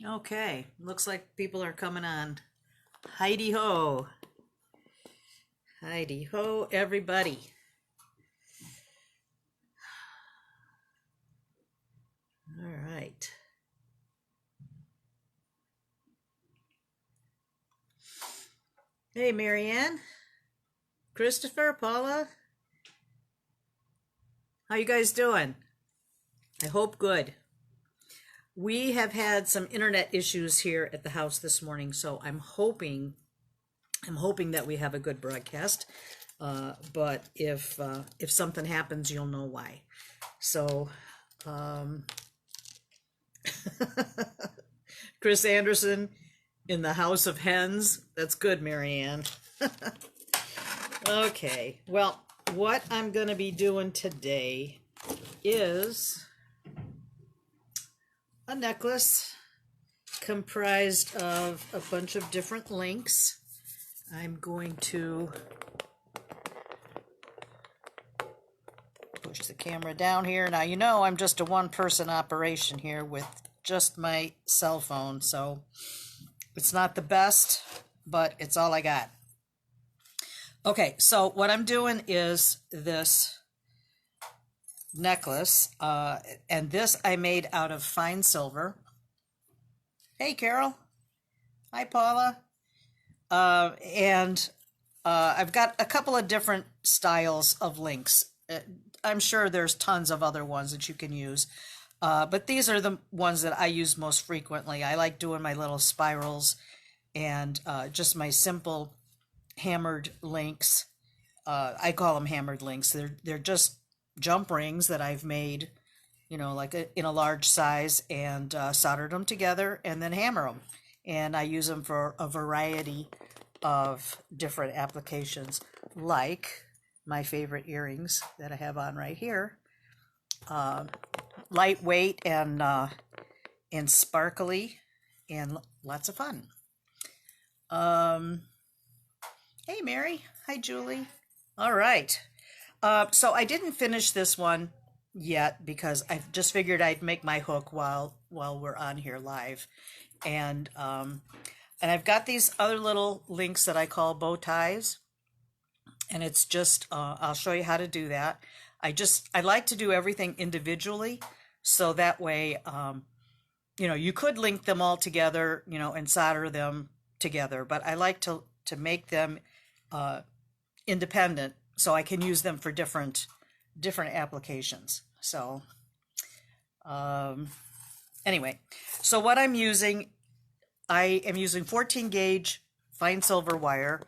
Okay, looks like people are coming on. Heidi ho. Heidi ho, everybody. All right. Hey, Marianne, Christopher, Paula, how you guys doing? I hope good. We have had some internet issues here at the house this morning, so I'm hoping that we have a good broadcast. But if something happens, you'll know why. So, um, Chris Anderson in the House of Hens. That's good, Marianne. Okay, well, what I'm going to be doing today is a necklace comprised of a bunch of different links. I'm going to push the camera down here. Now, you know I'm just a one-person operation here with just my cell phone, so it's not the best, but it's all I got. Okay, so what I'm doing is this necklace, and this I made out of fine silver. Hey, Carol. Hi, Paula. And I've got a couple of different styles of links. I'm sure there's tons of other ones that you can use, but these are the ones that I use most frequently. I like doing my little spirals and just my simple hammered links. I call them hammered links. They're just jump rings that I've made, like in a large size, and soldered them together and then hammer them. And I use them for a variety of different applications, like my favorite earrings that I have on right here. Lightweight and sparkly and lots of fun. Hey, Mary. Hi, Julie. All right. So I didn't finish this one yet because I just figured I'd make my hook while we're on here live, and I've got these other little links that I call bow ties, and it's just I'll show you how to do that. I like to do everything individually, so that way you could link them all together, and solder them together, but I like to make them independent so I can use them for different applications. So anyway, so what I'm using, I am using 14 gauge fine silver wire.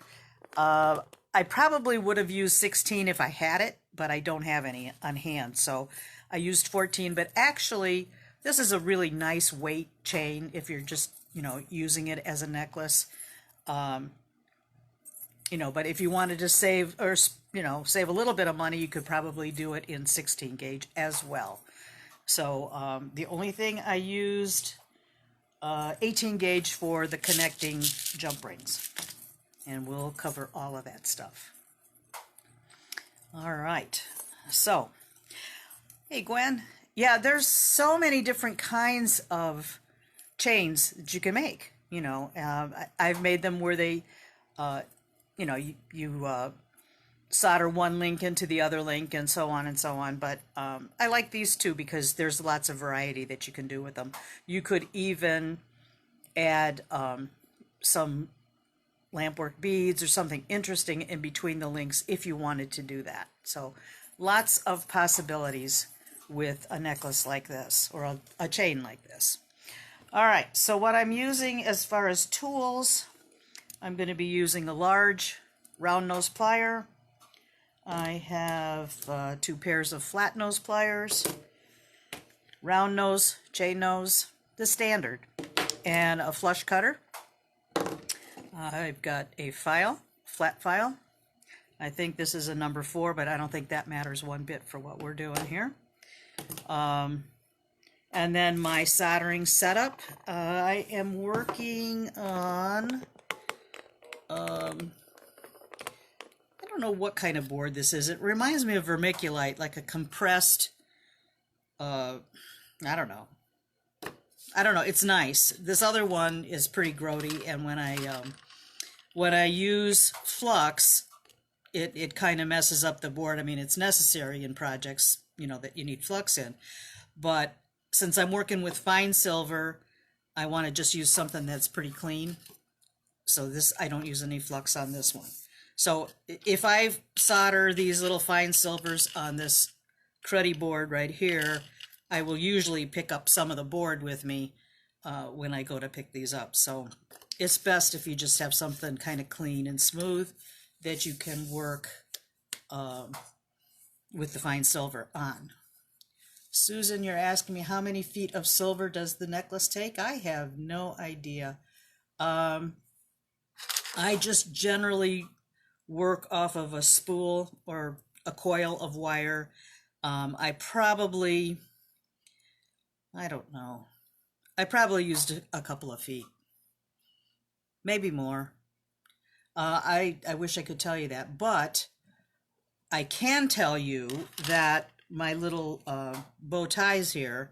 I probably would have used 16 if I had it, but I don't have any on hand, so I used 14. But actually, this is a really nice weight chain if you're just using it as a necklace. But if you wanted to save save a little bit of money, you could probably do it in 16 gauge as well. So the only thing I used 18 gauge for the connecting jump rings, and we'll cover all of that stuff. All right. So, hey, Gwen. Yeah, there's so many different kinds of chains that you can make. I've made them where they you solder one link into the other link and so on and so on. But I like these two because there's lots of variety that you can do with them. You could even add some lampwork beads or something interesting in between the links if you wanted to do that. So lots of possibilities with a necklace like this, or a chain like this. All right, so what I'm using as far as tools, I'm going to be using a large round nose plier. I have 2 pairs of flat nose pliers, round nose, chain nose, the standard, and a flush cutter. I've got a file, flat file. I think this is a number 4, but I don't think that matters one bit for what we're doing here. And then my soldering setup. I am working on I don't know what kind of board this is. It reminds me of vermiculite, like a compressed, I don't know. I don't know, it's nice. This other one is pretty grody, and when I use flux, it kind of messes up the board. I mean, it's necessary in projects, you know, that you need flux in. But since I'm working with fine silver, I want to just use something that's pretty clean. So this, I don't use any flux on this one. So if I solder these little fine silvers on this cruddy board right here, I will usually pick up some of the board with me when I go to pick these up. So it's best if you just have something kind of clean and smooth that you can work with the fine silver on. Susan, you're asking me how many feet of silver does the necklace take? I have no idea. I just generally work off of a spool or a coil of wire. I probably used a couple of feet, maybe more. I wish I could tell you that, but I can tell you that my little bow ties here,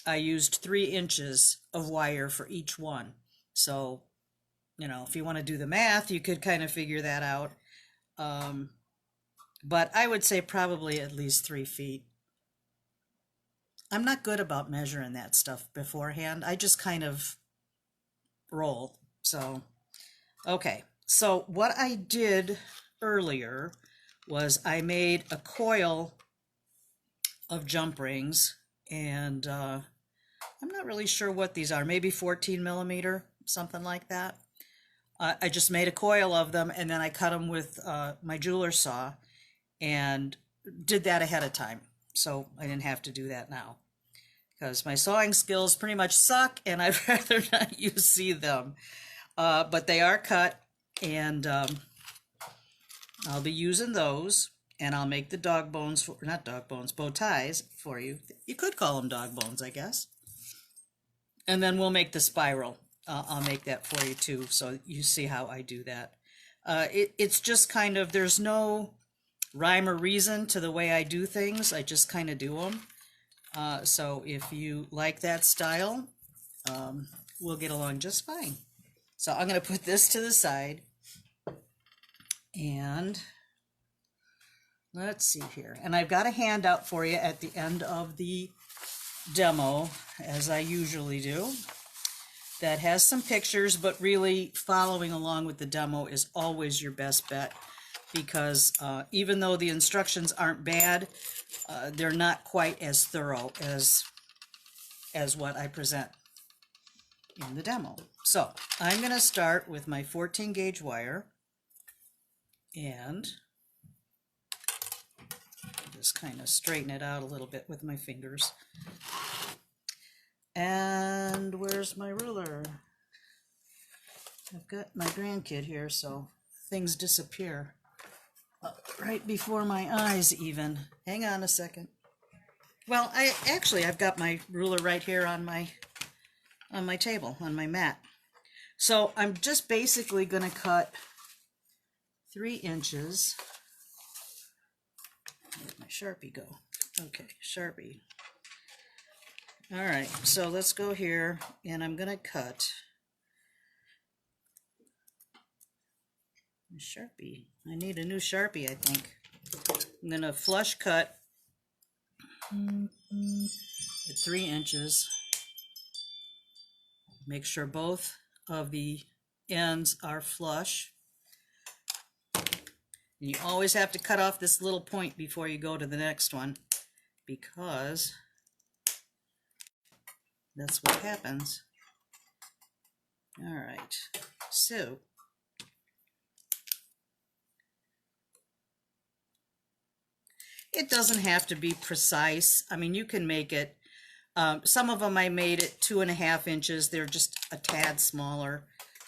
I used 3 inches of wire for each one. So, you know, if you want to do the math, you could kind of figure that out. But I would say probably at least 3 feet. I'm not good about measuring that stuff beforehand. I just kind of roll. So, okay. So what I did earlier was I made a coil of jump rings, and I'm not really sure what these are, maybe 14 millimeter, something like that. I just made a coil of them, and then I cut them with my jeweler's saw and did that ahead of time. So I didn't have to do that now because my sawing skills pretty much suck, and I'd rather not you see them. But they are cut, and I'll be using those, and I'll make the dog bones, not dog bones, bow ties for you. You could call them dog bones, I guess. And then we'll make the spiral. I'll make that for you too, so you see how I do that. It's just kind of, there's no rhyme or reason to the way I do things. I just kind of do them. So if you like that style, we'll get along just fine. So I'm going to put this to the side, and let's see here. And I've got a handout for you at the end of the demo, as I usually do, that has some pictures, but really following along with the demo is always your best bet, because even though the instructions aren't bad, they're not quite as thorough as what I present in the demo. So I'm going to start with my 14 gauge wire, and just kind of straighten it out a little bit with my fingers. And where's my ruler? I've got my grandkid here, so things disappear right before my eyes even. Hang on a second. Well, I've got my ruler right here on my table, on my mat. So I'm just basically going to cut 3 inches. Where'd my Sharpie go? Okay, Sharpie. All right, so let's go here, and I'm going to cut a Sharpie. I need a new Sharpie, I think. I'm going to flush cut at 3 inches. Make sure both of the ends are flush. And you always have to cut off this little point before you go to the next one, because that's what happens. All right, so it doesn't have to be precise. I mean, you can make it, some of them I made it 2.5 inches. They're just a tad smaller.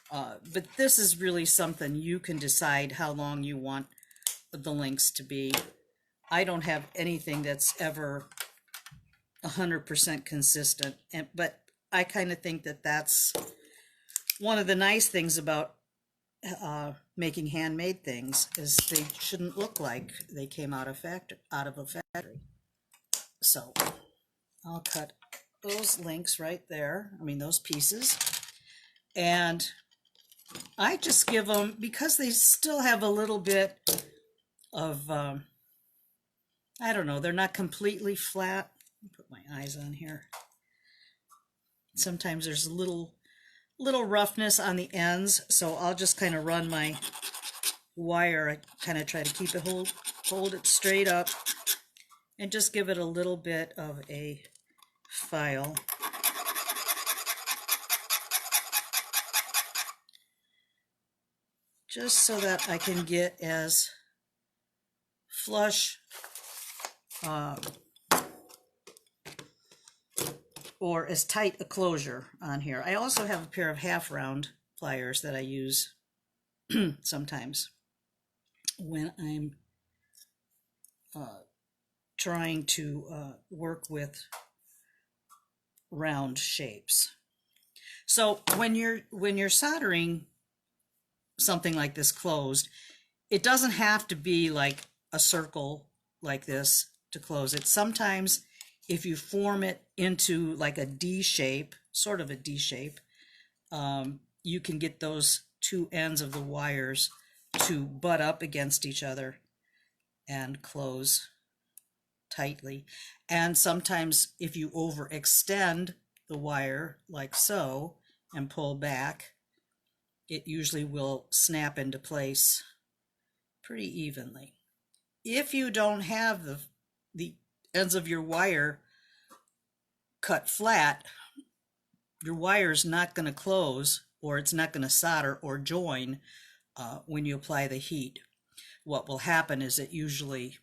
But this is really something you can decide how long you want the links to be. I don't have anything that's ever 100% consistent, but I kind of think that that's one of the nice things about making handmade things, is they shouldn't look like they came out of a factory. So I'll cut those links right there. I mean, those pieces. And I just give them, because they still have a little bit of, I don't know, they're not completely flat. Put my eyes on here. Sometimes there's a little roughness on the ends, so I'll just kind of run my wire. I kind of try to keep it hold it straight up and just give it a little bit of a file. Just so that I can get as flush or as tight a closure on here. I also have a pair of half round pliers that I use sometimes when I'm trying to work with round shapes. So when you're soldering something like this closed, it doesn't have to be like a circle like this to close it. Sometimes if you form it into like a D shape, sort of a D shape, you can get those two ends of the wires to butt up against each other and close tightly. And sometimes if you overextend the wire like so and pull back, it usually will snap into place pretty evenly. If you don't have the ends of your wire cut flat, your wire is not going to close, or it's not going to solder or join when you apply the heat. What will happen is it usually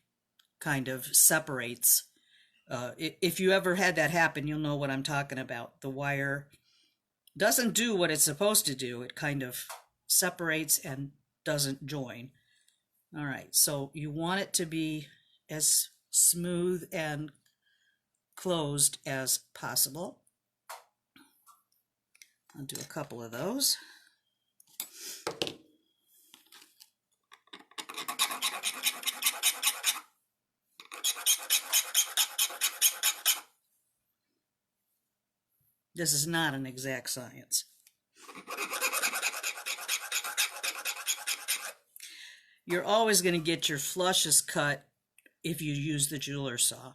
kind of separates. If you ever had that happen, you'll know what I'm talking about. The wire doesn't do what it's supposed to do. It kind of separates and doesn't join. All right, so you want it to be as smooth and closed as possible. I'll do a couple of those. This is not an exact science. You're always going to get your flushes cut if you use the jeweler saw.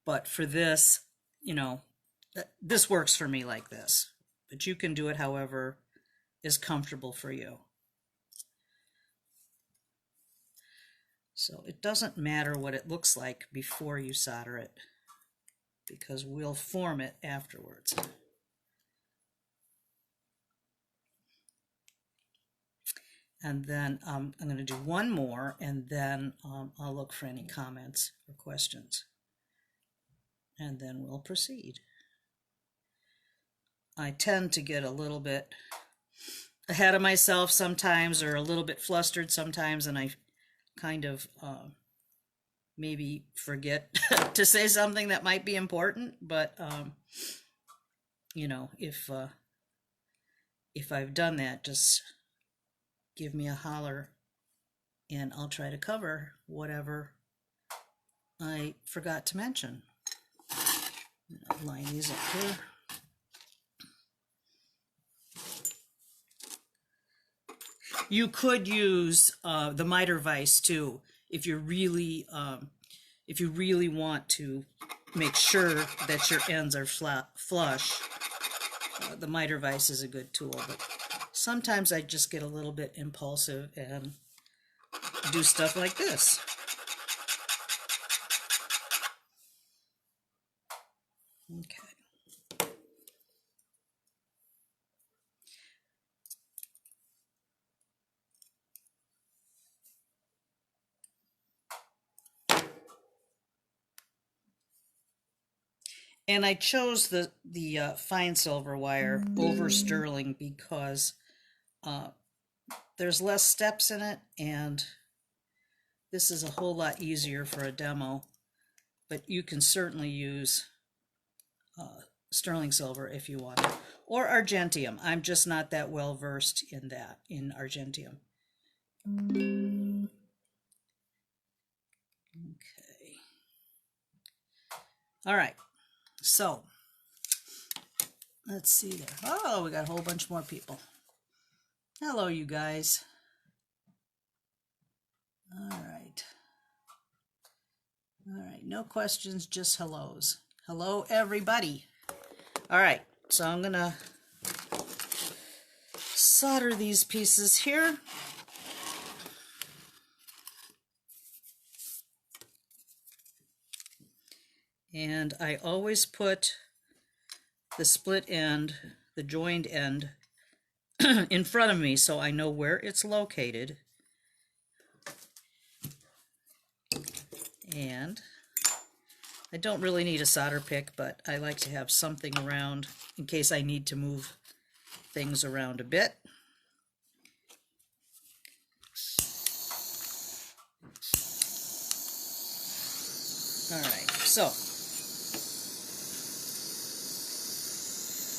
But for this, this works for me like this. But you can do it however is comfortable for you. So it doesn't matter what it looks like before you solder it, because we'll form it afterwards. And then I'm going to do one more, and then I'll look for any comments or questions. And then we'll proceed. I tend to get a little bit ahead of myself sometimes, or a little bit flustered sometimes, and I kind of maybe forget to say something that might be important, but if I've done that, just give me a holler and I'll try to cover whatever I forgot to mention. I'll line these up here. You could use the miter vise too, if you really want to make sure that your ends are flush. The miter vise is a good tool, but sometimes I just get a little bit impulsive and do stuff like this. Okay. And I chose the fine silver wire over sterling because there's less steps in it, and this is a whole lot easier for a demo. But you can certainly use sterling silver if you want, or argentium. I'm just not that well versed in argentium. Okay. All right, so let's see there. Oh, we got a whole bunch more people. Hello, you guys. All right. All right, no questions, just hellos. Hello, everybody. All right, so I'm gonna solder these pieces here. And I always put the split end, the joined end, in front of me so I know where it's located. And I don't really need a solder pick, but I like to have something around in case I need to move things around a bit. All right, so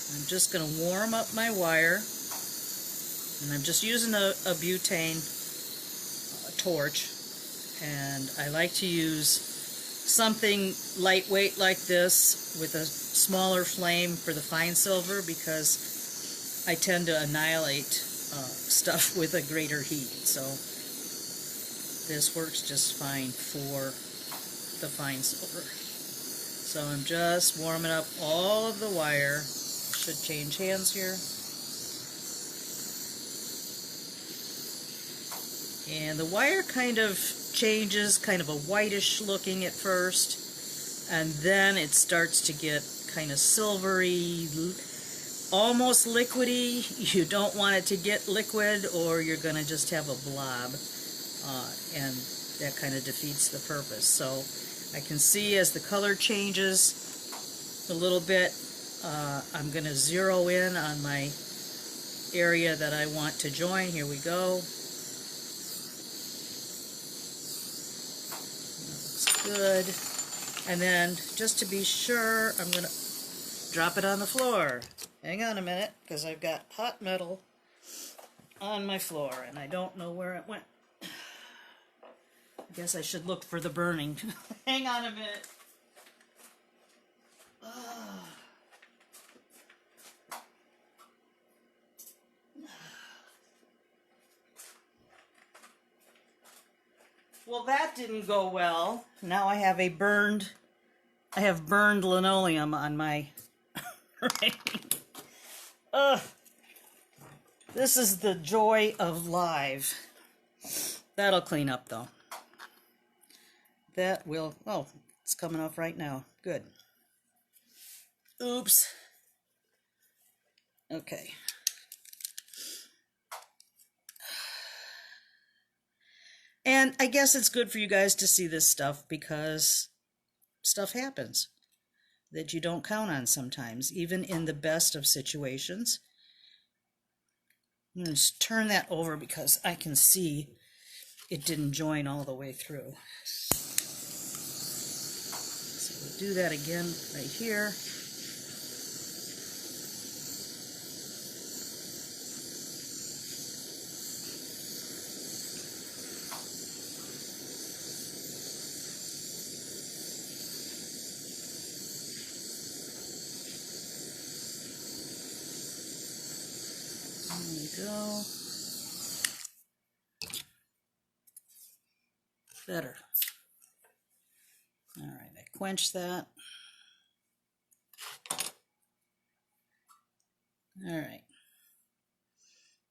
I'm just going to warm up my wire, and I'm just using a butane torch, and I like to use something lightweight like this with a smaller flame for the fine silver because I tend to annihilate stuff with a greater heat, so this works just fine for the fine silver. So I'm just warming up all of the wire. Should change hands here. And the wire kind of changes, kind of a whitish looking at first, and then it starts to get kind of silvery, almost liquidy. You don't want it to get liquid or you're going to just have a blob, and that kind of defeats the purpose. So I can see as the color changes a little bit, I'm going to zero in on my area that I want to join. Here we go. That looks good. And then, just to be sure, I'm going to drop it on the floor. Hang on a minute, because I've got hot metal on my floor, and I don't know where it went. I guess I should look for the burning. Hang on a minute. Well, that didn't go well. Now I have burned linoleum on my Ugh. This is the joy of live. That'll clean up though. That will, oh, it's coming off right now. Good. Oops. Okay. And I guess it's good for you guys to see this stuff because stuff happens that you don't count on sometimes, even in the best of situations. I'm going to just turn that over because I can see it didn't join all the way through. So we'll do that again right here. There we go. Better. All right, I quenched that. All right.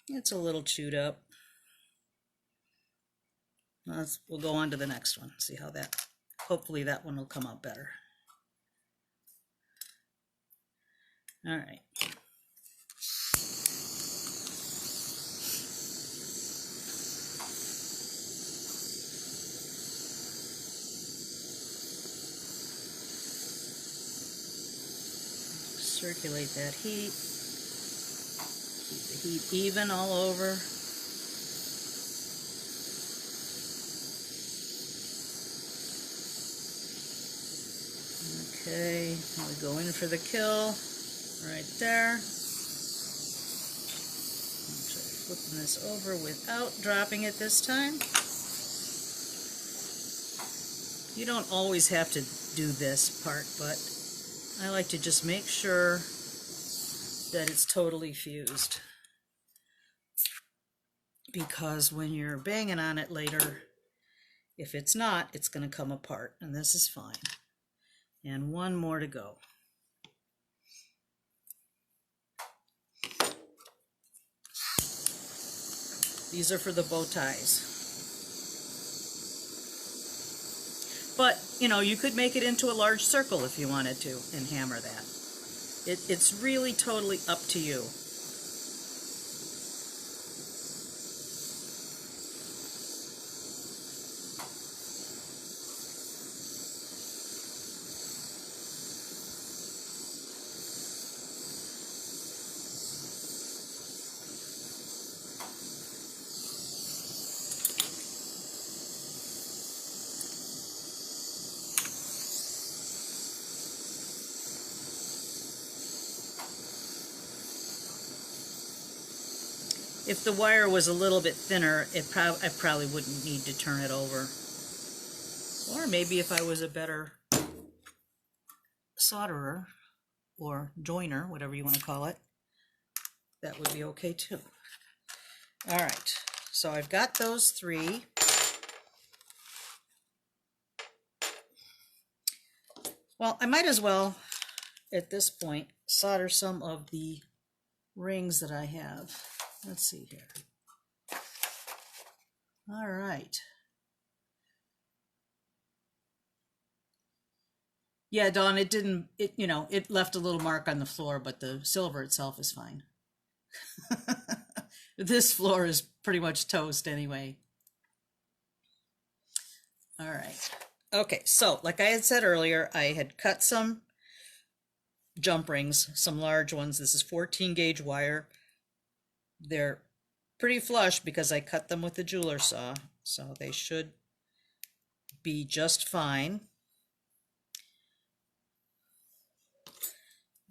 It's a little chewed up. We'll go on to the next one. See how that, hopefully that one will come out better. All right. Circulate that heat. Keep the heat even all over. Okay, now we go in for the kill right there. I'll try flipping this over without dropping it this time. You don't always have to do this part, but I like to just make sure that it's totally fused, because when you're banging on it later, if it's not, it's going to come apart, and this is fine. And one more to go. These are for the bow ties. But, you know, you could make it into a large circle if you wanted to and hammer that. It's really totally up to you. If the wire was a little bit thinner, I probably wouldn't need to turn it over. Or maybe if I was a better solderer or joiner, whatever you want to call it, that would be okay too. All right, so I've got those three. Well, I might as well, at this point, solder some of the rings that I have. Let's see here. All right. Yeah, Dawn, it left a little mark on the floor, but the silver itself is fine. This floor is pretty much toast anyway. All right. Okay, so like I had said earlier, I had cut some jump rings, some large ones. This is 14 gauge wire. They're pretty flush because I cut them with the jeweler saw, so they should be just fine.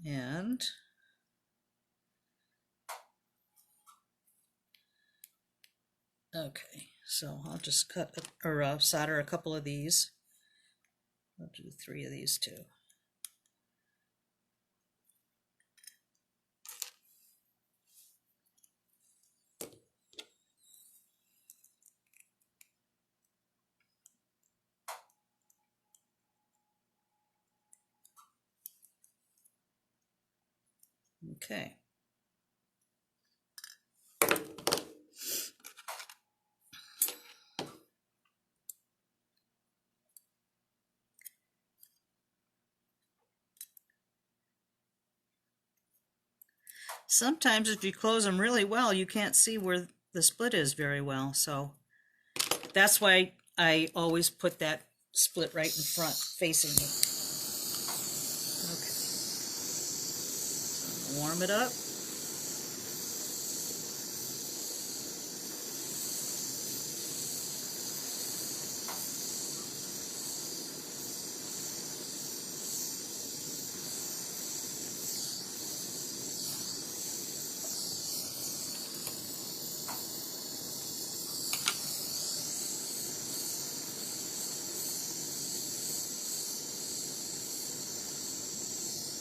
And okay, so I'll just cut or solder a couple of these. I'll do 3 of these too. Okay. Sometimes if you close them really well, you can't see where the split is very well. So that's why I always put that split right in front facing me. Okay. So warm it up.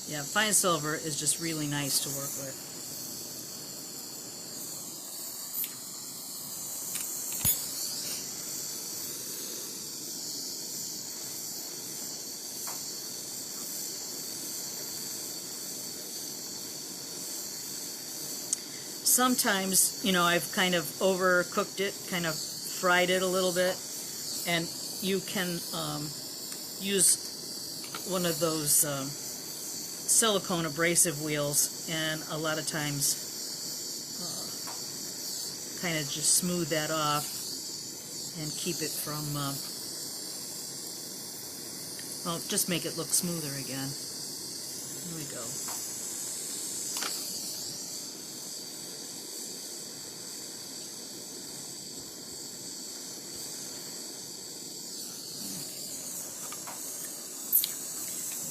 Yeah, fine silver is just really nice to work with. Sometimes, you know, I've kind of overcooked it, kind of fried it a little bit, and you can use one of those silicone abrasive wheels, and a lot of times kind of just smooth that off and keep it from well, just make it look smoother again. Here we go.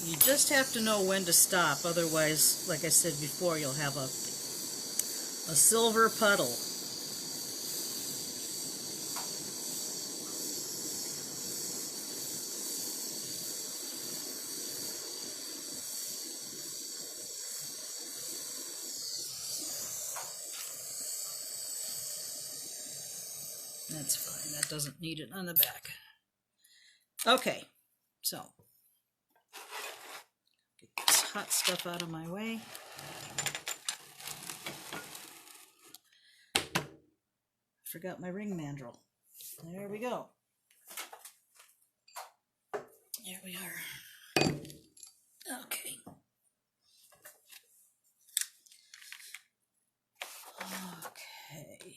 You just have to know when to stop, otherwise, like I said before, you'll have a silver puddle. That's fine. That doesn't need it on the back. Okay, so get this hot stuff out of my way. Forgot my ring mandrel. There we go. There we are. Okay. Okay.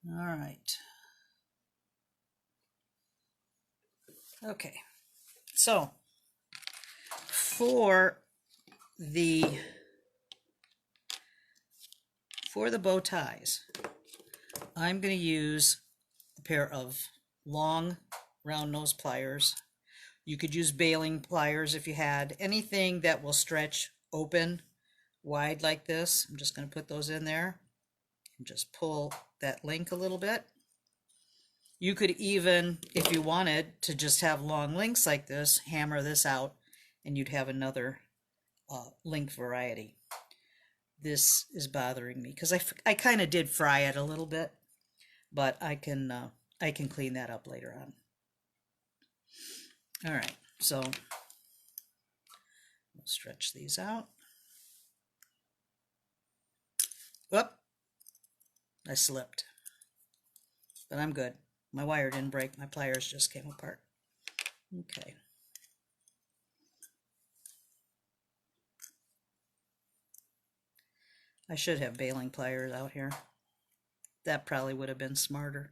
All right. Okay. So for the bow ties, I'm going to use a pair of long round nose pliers. You could use baling pliers if you had anything that will stretch open wide like this. I'm just going to put those in there and just pull that link a little bit. You could even, if you wanted to just have long links like this, hammer this out and you'd have another link variety. This is bothering me because I kind of did fry it a little bit, but I can clean that up later on. All right, so we'll stretch these out. Whoop, I slipped, but I'm good. My wire didn't break, my pliers just came apart. Okay. I should have baling pliers out here. That probably would have been smarter.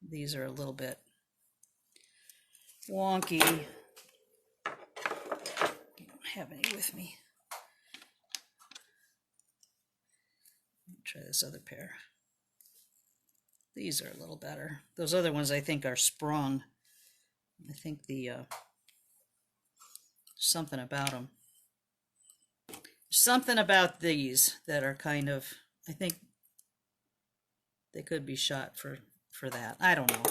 These are a little bit wonky. I don't have any with me. Try this other pair. These are a little better. Those other ones I think are sprung. I think the something about them. Something about these that are kind of, I think they could be shot for that. I don't know.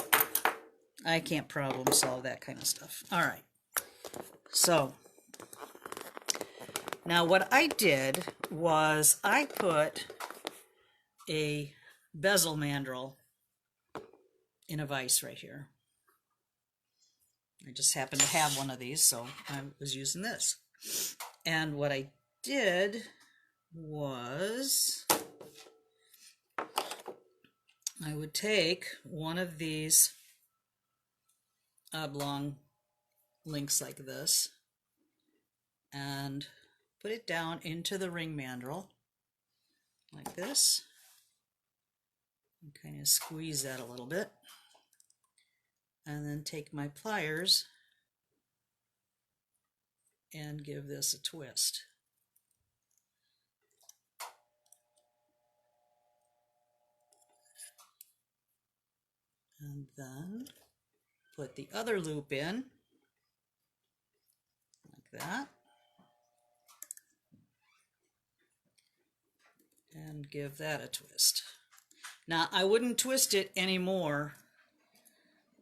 I can't problem solve that kind of stuff. All right. So now what I did was I put a bezel mandrel in a vise right here. I just happened to have one of these, so I was using this. And what I did was I would take one of these oblong links like this and put it down into the ring mandrel like this and kind of squeeze that a little bit, and then take my pliers and give this a twist. And then put the other loop in like that and give that a twist. Now I wouldn't twist it any more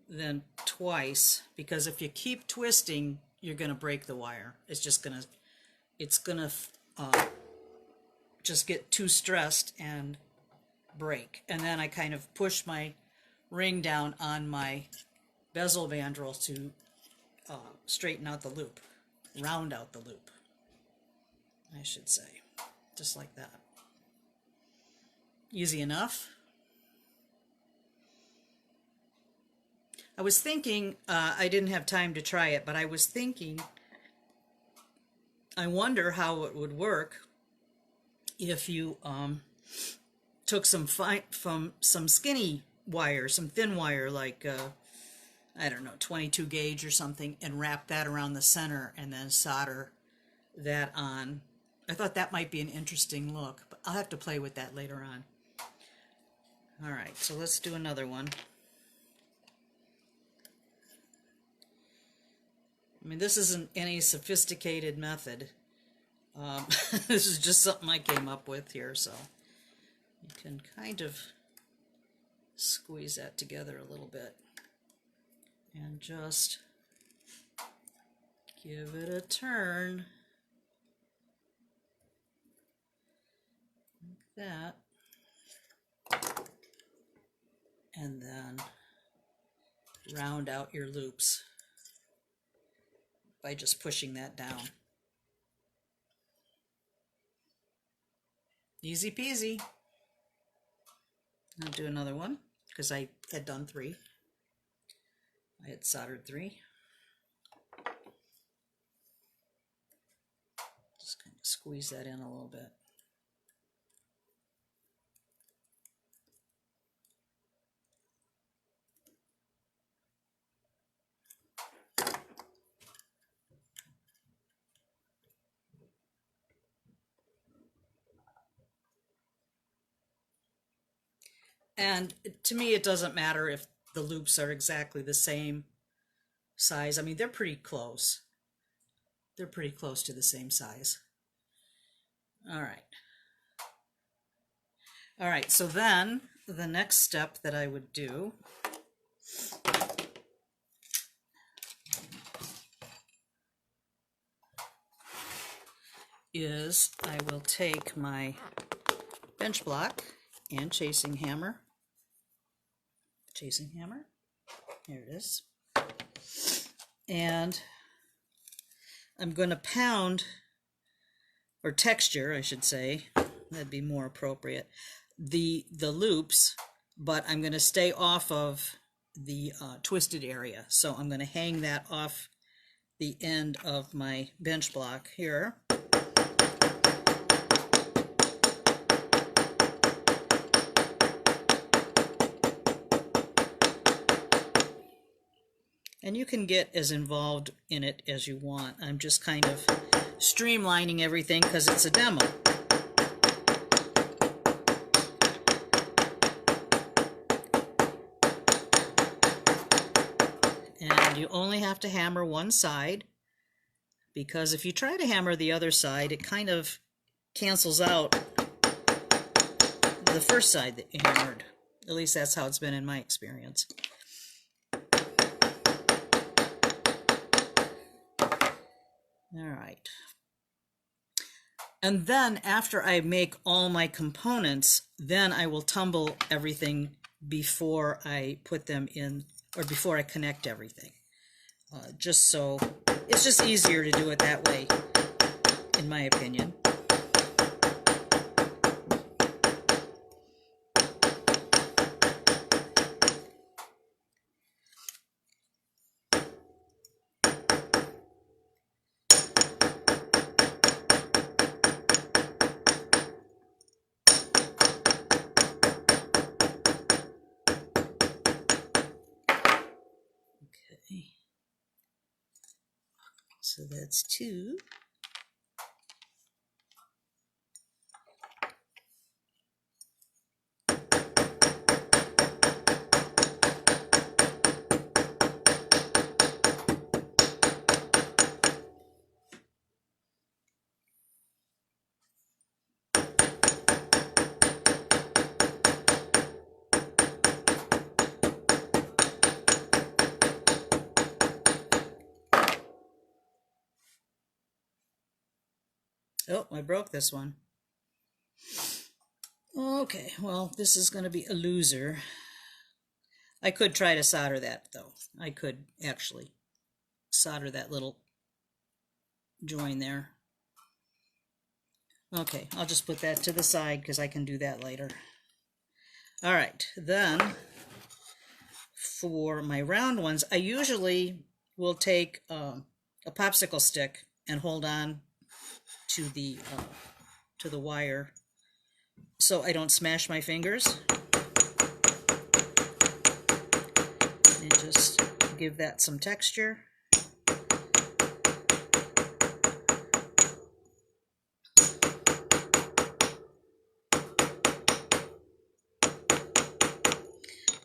than twice, because if you keep twisting you're going to break the wire. It's gonna just get too stressed and break. And then I kind of push my ring down on my bezel mandrel to straighten out the loop, round out the loop, I should say, just like that. Easy enough. I was thinking, I didn't have time to try it, but I was thinking, I wonder how it would work if you took some skinny wire, some thin wire, like I don't know, 22 gauge or something, and wrap that around the center and then solder that on. I thought that might be an interesting look, but I'll have to play with that later on. All right, so let's do another one. I mean, this isn't any sophisticated method. This is just something I came up with here, so you can kind of squeeze that together a little bit and just give it a turn that. And then round out your loops by just pushing that down. Easy peasy. I'll do another one because I had done 3. I had soldered 3. Just kind of squeeze that in a little bit. And to me, it doesn't matter if the loops are exactly the same size. I mean, they're pretty close. They're pretty close to the same size. All right. All right, so then the next step that I would do is I will take my bench block and chasing hammer. Here it is. And I'm going to pound, or texture, I should say, that'd be more appropriate, the loops, but I'm going to stay off of the twisted area. So I'm going to hang that off the end of my bench block here. And you can get as involved in it as you want. I'm just kind of streamlining everything because it's a demo. And you only have to hammer one side, because if you try to hammer the other side, it kind of cancels out the first side that you hammered. At least that's how it's been in my experience. All right. And then after I make all my components, then I will tumble everything before I put them in, or before I connect everything. Just so, it's just easier to do it that way, in my opinion. So that's 2. Oh, I broke this one. Okay, well, this is going to be a loser. I could try to solder that, though. I could actually solder that little join there. Okay, I'll just put that to the side because I can do that later. All right, then for my round ones, I usually will take a popsicle stick and hold on to the wire so I don't smash my fingers, and just give that some texture.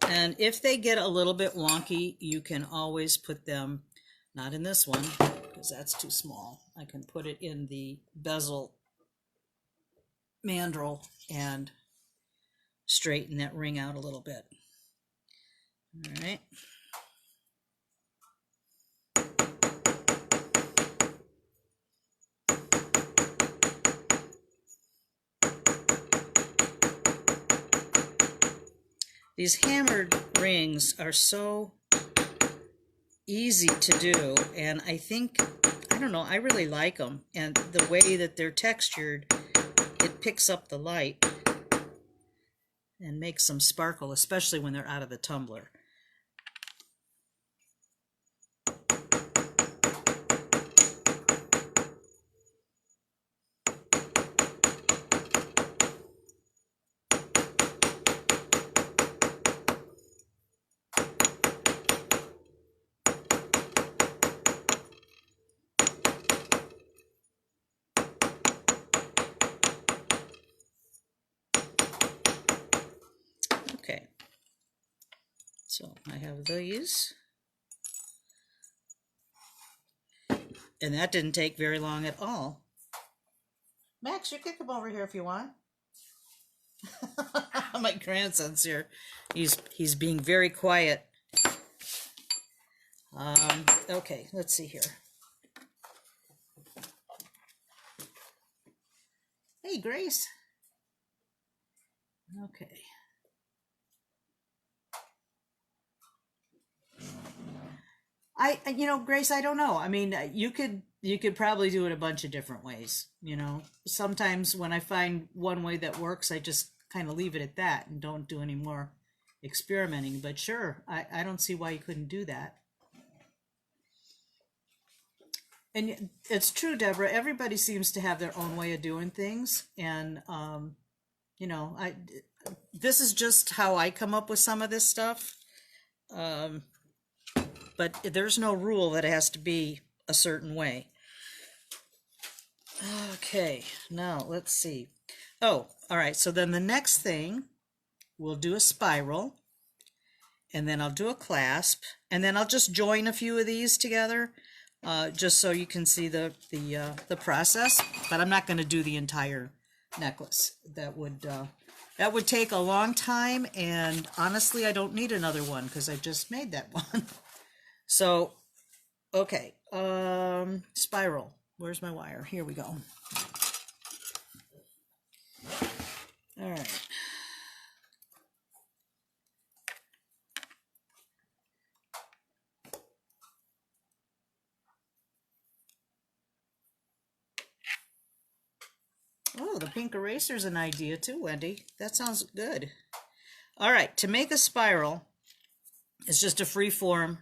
And if they get a little bit wonky, you can always put them, not in this one because that's too small. I can put it in the bezel mandrel and straighten that ring out a little bit. All right. These hammered rings are so easy to do, and I don't know, I really like them, and the way that they're textured, it picks up the light and makes them sparkle, especially when they're out of the tumbler. Okay, so I have these, and that didn't take very long at all. Max, you can come over here if you want. My grandson's here. He's being very quiet. Okay, let's see here. Hey, Grace. Okay. Grace, I don't know. I mean, you could probably do it a bunch of different ways. Sometimes when I find one way that works, I just kind of leave it at that and don't do any more experimenting. But sure, I don't see why you couldn't do that. And it's true, Deborah. Everybody seems to have their own way of doing things, and this is just how I come up with some of this stuff. But there's no rule that it has to be a certain way. Okay, now let's see. Oh, all right. So then the next thing, we'll do a spiral, and then I'll do a clasp, and then I'll just join a few of these together, just so you can see the process. But I'm not going to do the entire necklace. That would take a long time, and honestly, I don't need another one because I just made that one. So, okay, spiral. Where's my wire? Here we go. All right. Oh, the pink eraser's an idea too, Wendy. That sounds good. All right, to make a spiral, it's just a freeform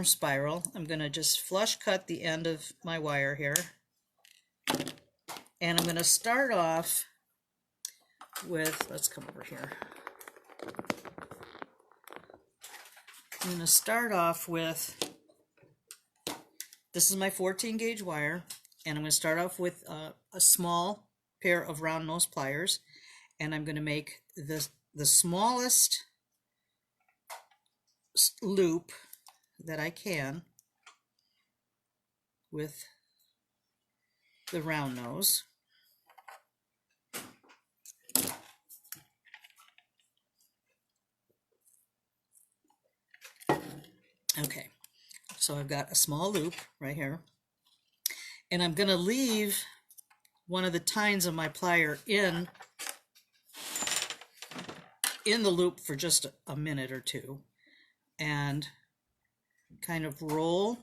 spiral. I'm going to just flush cut the end of my wire here. And I'm going to start off with, let's come over here. I'm going to start off with, this is my 14 gauge wire, and I'm going to start off with a small pair of round nose pliers, and I'm going to make the smallest loop that I can with the round nose. Okay, so I've got a small loop right here, and I'm going to leave one of the tines of my plier in the loop for just a minute or two, and kind of roll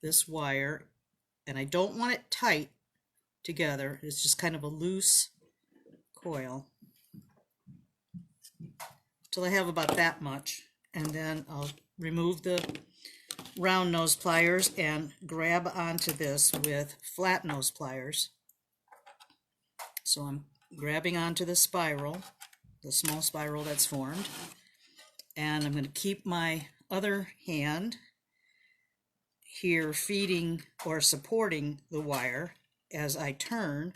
this wire, and I don't want it tight together. It's just kind of a loose coil till I have about that much, and then I'll remove the round nose pliers and grab onto this with flat nose pliers. So I'm grabbing onto the spiral, the small spiral that's formed, and I'm going to keep my other hand here feeding or supporting the wire as I turn,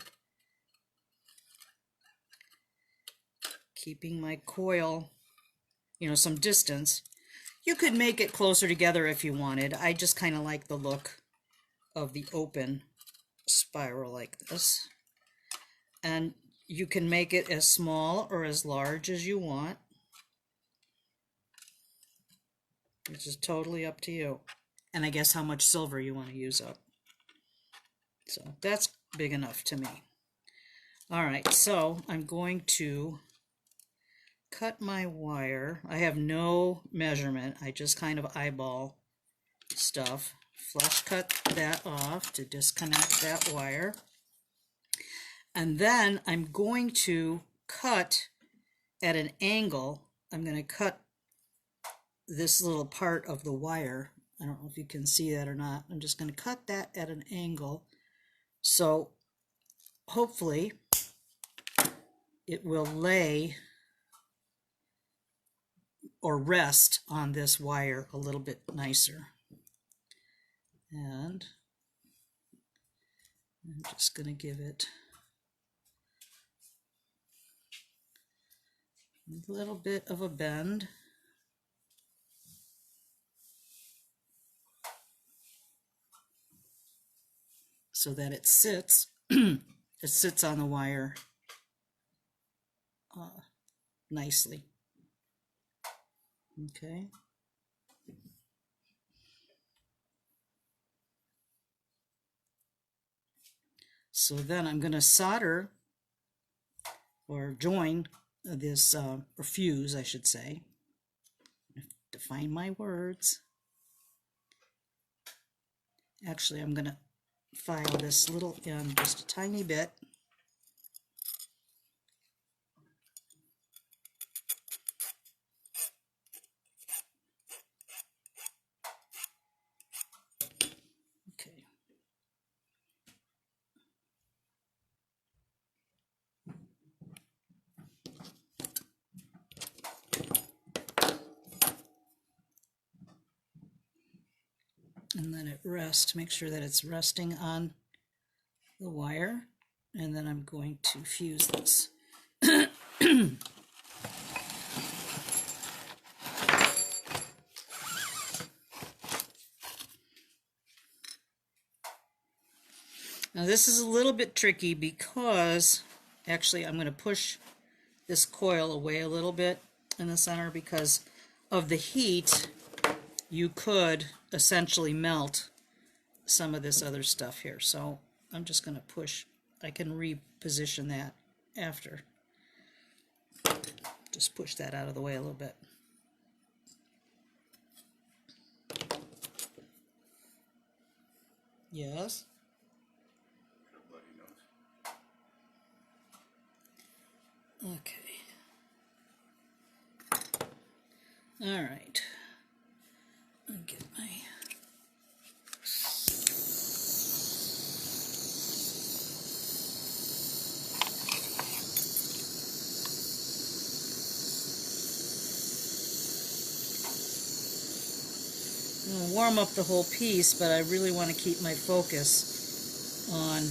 keeping my coil, some distance. You could make it closer together if you wanted. I just kind of like the look of the open spiral like this. And you can make it as small or as large as you want. It's just totally up to you. And I guess how much silver you want to use up. So that's big enough to me. All right, so I'm going to cut my wire. I have no measurement. I just kind of eyeball stuff. Flush cut that off to disconnect that wire. And then I'm going to cut at an angle. I'm going to cut this little part of the wire. I don't know if you can see that or not. I'm just going to cut that at an angle. So hopefully it will lay or rest on this wire a little bit nicer. And I'm just going to give it a little bit of a bend. So that it sits, it sits on the wire nicely. Okay. So then I'm going to solder or join this, or fuse, I should say. Define my words. Actually, I'm going to file this little end just a tiny bit. Okay. And then it rests, make sure that it's resting on the wire, and then I'm going to fuse this. Now this is a little bit tricky because actually I'm going to push this coil away a little bit in the center because of the heat. You could essentially melt some of this other stuff here. So I'm just going to push. I can reposition that after. Just push that out of the way a little bit. Yes? Okay. All right. I'll get my... I'm going to warm up the whole piece, but I really want to keep my focus on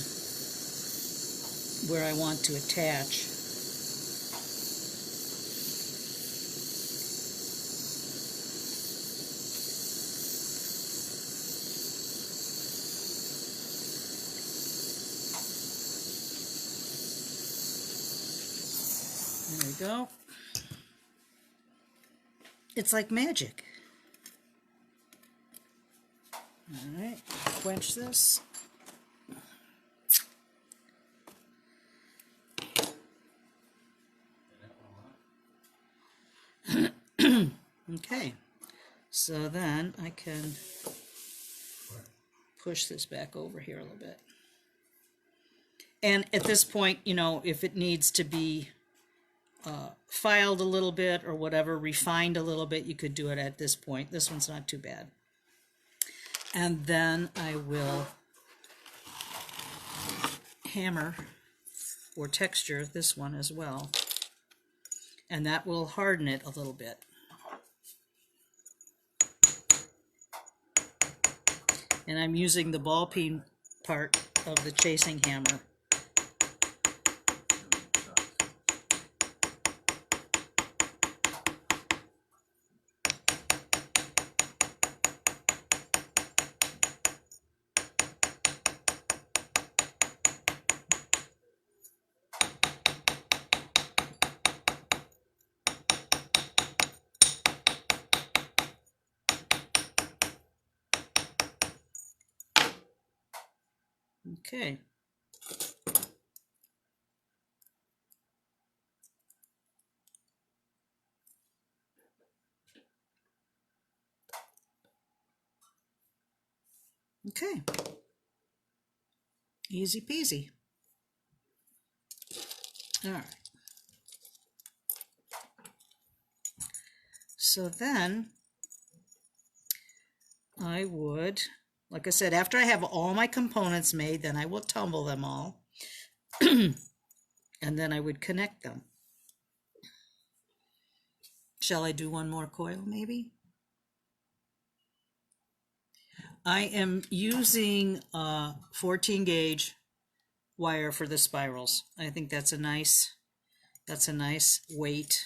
where I want to attach. There we go. It's like magic. All right, quench this. Okay, so then I can push this back over here a little bit. And at this point, you know, if it needs to be filed a little bit or whatever, refined a little bit, you could do it at this point. This one's not too bad. And then I will hammer or texture this one as well. And that will harden it a little bit. And I'm using the ball peen part of the chasing hammer. Okay. Okay. Easy peasy. All right. So then I would, like I said, after I have all my components made, then I will tumble them all. And then I would connect them. Shall I do one more coil maybe? I am using 14 gauge wire for the spirals. I think that's a nice weight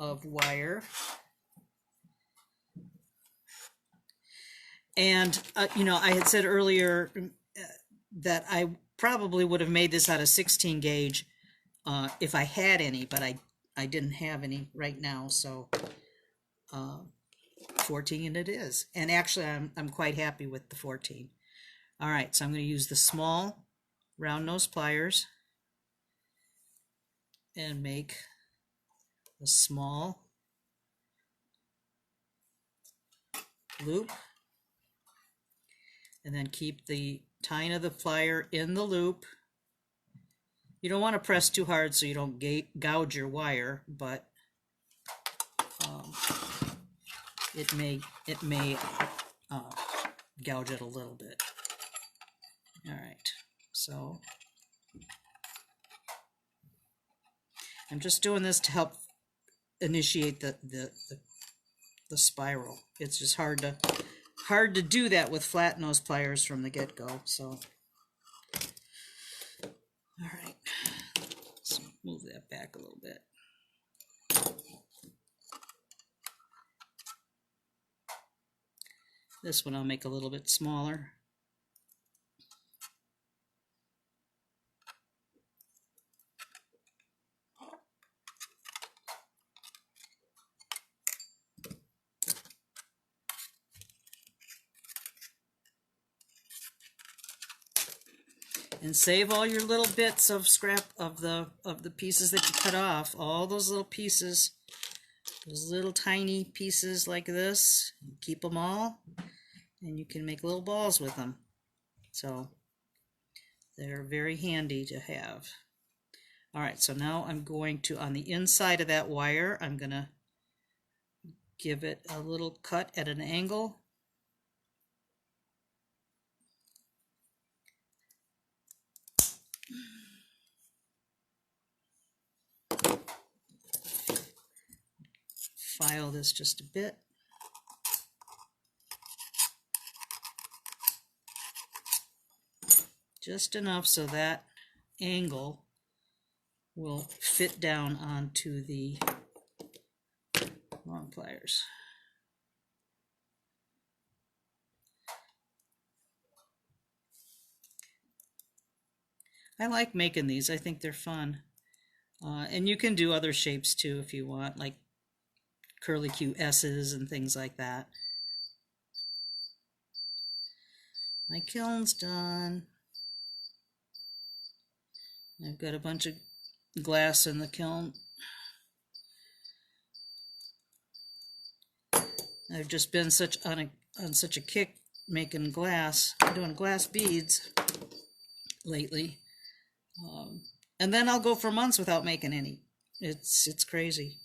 of wire. And you know, I had said earlier that I probably would have made this out of 16 gauge if I had any, but I didn't have any right now, so 14 it is. And actually I'm quite happy with the 14. All right, so I'm going to use the small round nose pliers and make a small loop, and then keep the tine of the plier in the loop. You don't want to press too hard so you don't gouge your wire, but it may gouge it a little bit. All right, so I'm just doing this to help initiate the spiral. It's just hard to do that with flat nose pliers from the get-go. So, all right, let's move that back a little bit. This one I'll make a little bit smaller. And save all your little bits of scrap of the pieces that you cut off. All those little pieces, those little tiny pieces like this. Keep them all, and you can make little balls with them. So they're very handy to have. All right, so now I'm going to, on the inside of that wire, I'm going to give it a little cut at an angle. File this just a bit. Just enough so that angle will fit down onto the long pliers. I like making these. I think they're fun. And you can do other shapes too if you want, like curly Q S's and things like that. My kiln's done. I've got a bunch of glass in the kiln. I've just been on such a kick making glass, doing glass beads lately. And then I'll go for months without making any. It's crazy.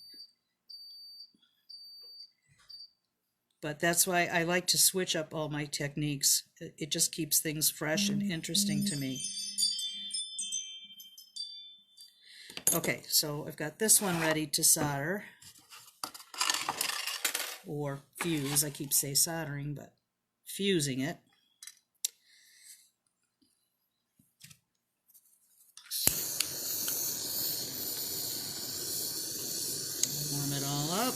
But that's why I like to switch up all my techniques. It just keeps things fresh and interesting to me. Okay, so I've got this one ready to solder or fuse. I keep saying soldering, but fusing it. Warm it all up.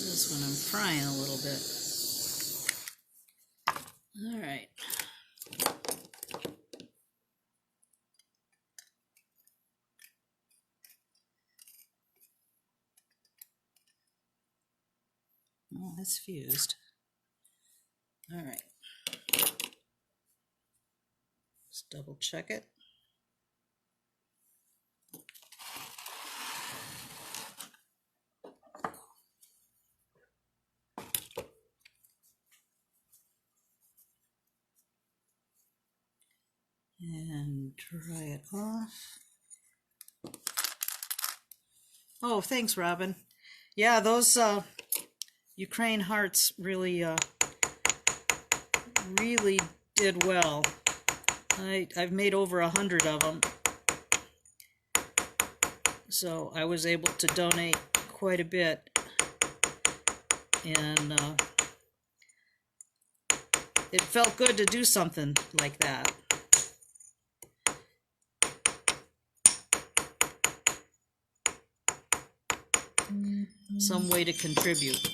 This one I'm frying a little bit. All right. Oh, that's fused. All right. Let's double check it. And dry it off. Oh, thanks, Robin. Yeah, those Ukraine hearts really really did well. I've made over 100 of them, so I was able to donate quite a bit, and it felt good to do something like that. Some way to contribute.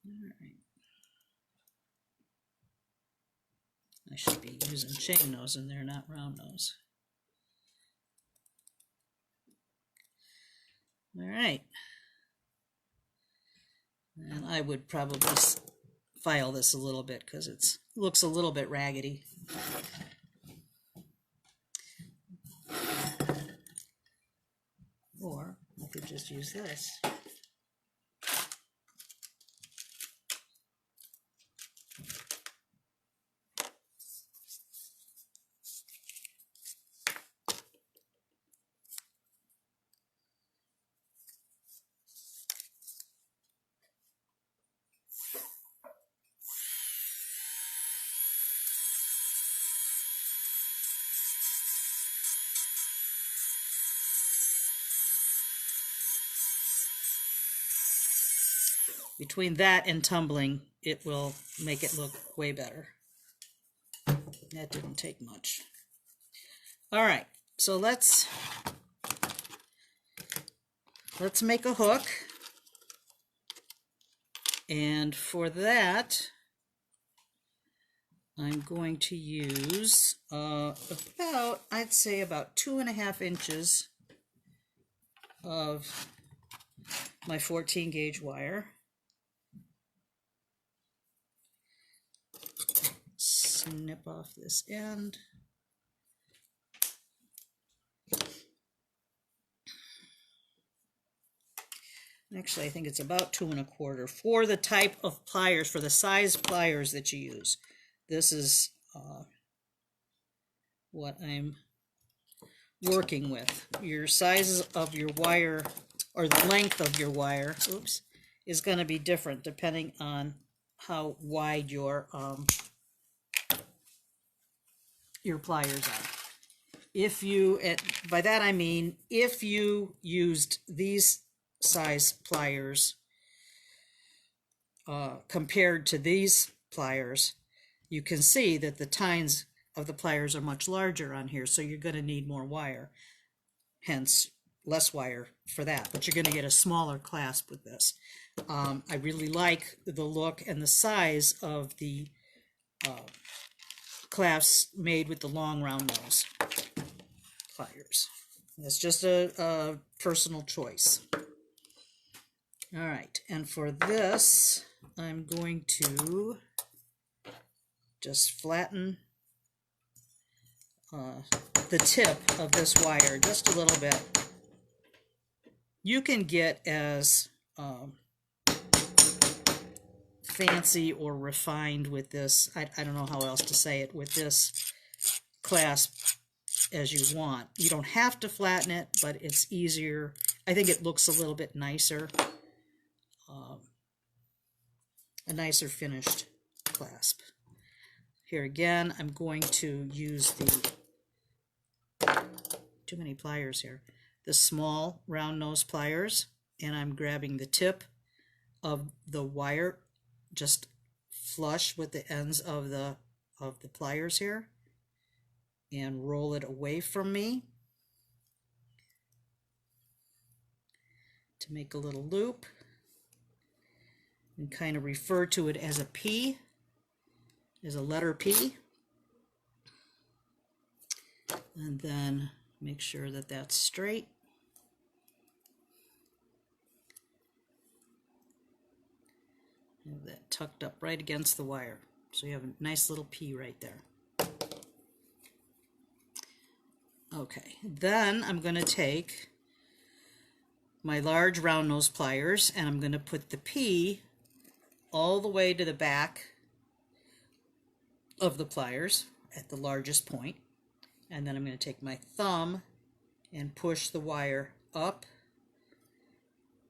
All right. I should be using chain nose in there, not round nose. All right. And I would probably file this a little bit because it looks a little bit raggedy. Or I could just use this. Between that and tumbling, it will make it look way better. That didn't take much. All right, so let's make a hook. And for that, I'm going to use about, I'd say about 2.5 inches of my 14 gauge wire. Snip off this end. Actually, I think it's about 2 1/4 for the type of pliers, for the size pliers that you use. This is what I'm working with. Your sizes of your wire, or the length of your wire, oops, is going to be different depending on how wide your pliers are. If you, by that I mean, if you used these size pliers compared to these pliers, you can see that the tines of the pliers are much larger on here, so you're going to need more wire, hence less wire for that, but you're going to get a smaller clasp with this. I really like the look and the size of the clasps made with the long round nose pliers. That's just a personal choice. All right, and for this, I'm going to just flatten the tip of this wire just a little bit. You can get as fancy or refined with this, I don't know how else to say it, with this clasp as you want. You don't have to flatten it, but it's easier. I think it looks a little bit nicer, a nicer finished clasp. Here again, I'm going to use the, too many pliers here, the small round nose pliers, and I'm grabbing the tip of the wire just flush with the ends of the pliers here and roll it away from me to make a little loop. and kind of refer to it as a P, as a letter P. And then make sure that that's straight. Have that tucked up right against the wire. So you have a nice little P right there. Okay, then I'm going to take my large round nose pliers and I'm going to put the P all the way to the back of the pliers at the largest point. And then I'm going to take my thumb and push the wire up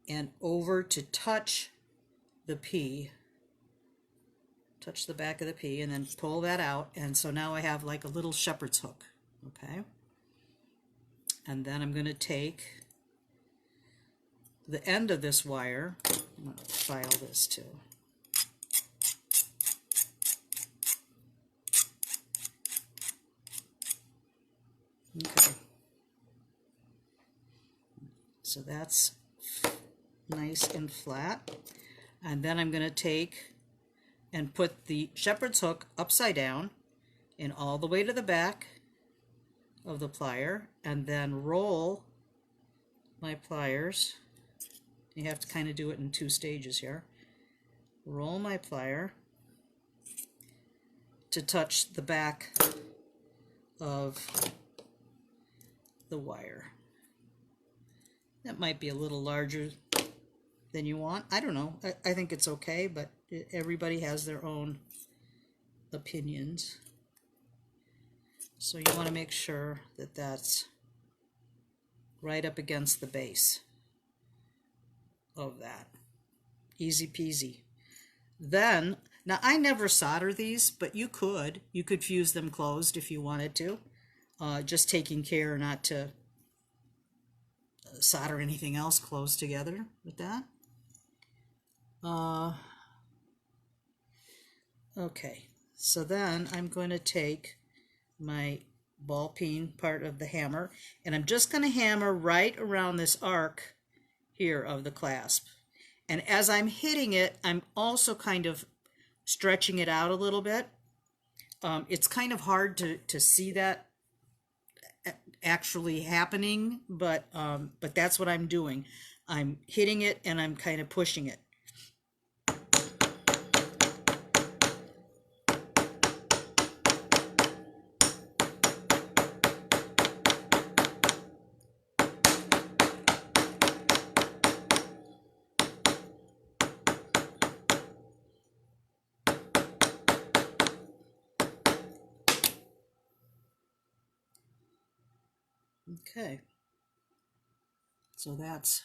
and over to touch the P. Touch the back of the P and then pull that out. And so now I have like a little shepherd's hook. Okay. And then I'm going to take the end of this wire. I'm going to file this too. Okay. So that's nice and flat. And then I'm going to take and put the shepherd's hook upside down and all the way to the back of the plier, and then roll my pliers. You have to kind of do it in 2 stages here. Roll my plier to touch the back of the wire. That might be a little larger than you want. I don't know. I think it's okay, but everybody has their own opinions. So you want to make sure that that's right up against the base of that. Easy peasy. Then, now I never solder these, but you could fuse them closed if you wanted to. Just taking care not to solder anything else close together with that. Okay, so then I'm going to take my ball peen part of the hammer and I'm just going to hammer right around this arc here of the clasp. And as I'm hitting it, I'm also kind of stretching it out a little bit. It's kind of hard to see that actually happening, but that's what I'm doing. I'm hitting it and I'm kind of pushing it. Okay, so that's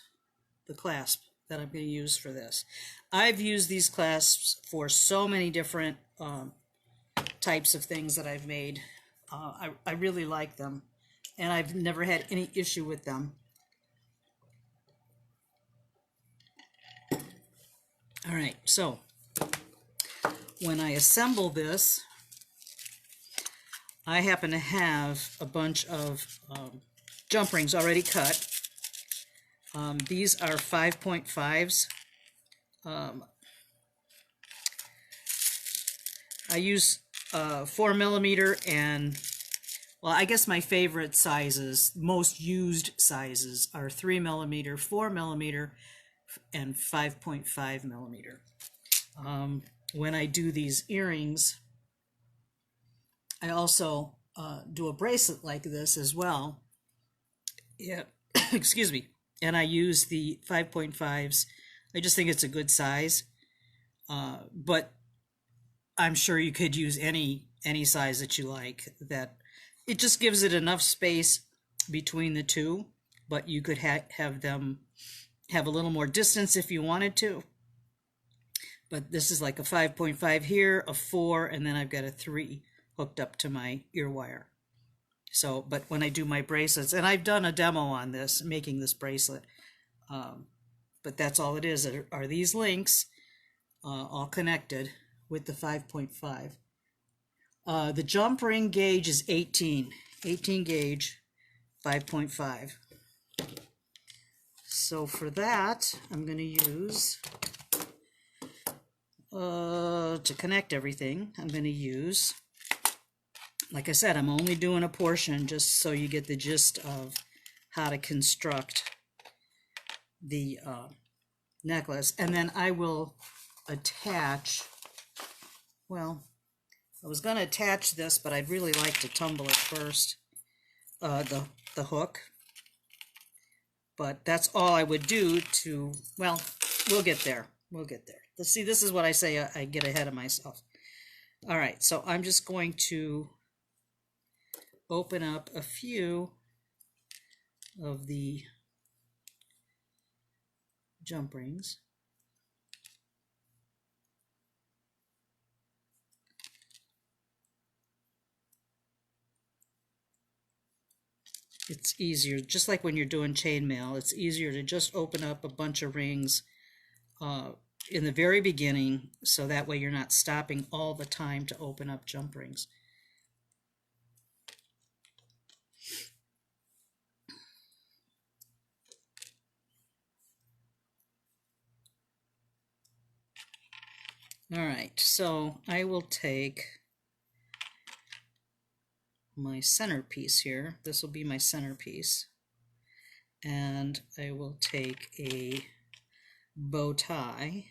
the clasp that I'm going to use for this. I've used these clasps for so many different types of things that I've made. I really like them, and I've never had any issue with them. All right, so when I assemble this, I happen to have a bunch of jump rings already cut. These are 5.5s. I use 4mm and, well, I guess my favorite sizes, most used sizes, are 3mm, 4mm, and 5.5mm. When I do these earrings, I also do a bracelet like this as well. Yeah, excuse me. And I use the 5.5s. I just think it's a good size. But I'm sure you could use any size that you like. That it just gives it enough space between the two, but you could have them have a little more distance if you wanted to. But this is like a 5.5 here, a 4, and then I've got a 3 hooked up to my ear wire. So, but when I do my bracelets, and I've done a demo on this, making this bracelet, but that's all it is, are these links all connected with the 5.5. The jump ring gauge is 18 gauge, 5.5. So for that, I'm going to use to connect everything, I'm going to use, like I said, I'm only doing a portion just so you get the gist of how to construct the necklace. And then I will attach, well, I was going to attach this, but I'd really like to tumble it first, the hook. But that's all I would do to, well, we'll get there. We'll get there. Let's see, this is what I say, I get ahead of myself. All right, so I'm just going to open up a few of the jump rings. It's easier, just like when you're doing chainmail, it's easier to just open up a bunch of rings in the very beginning, so that way you're not stopping all the time to open up jump rings. All right, so I will take my centerpiece here. This will be my centerpiece. And I will take a bow tie.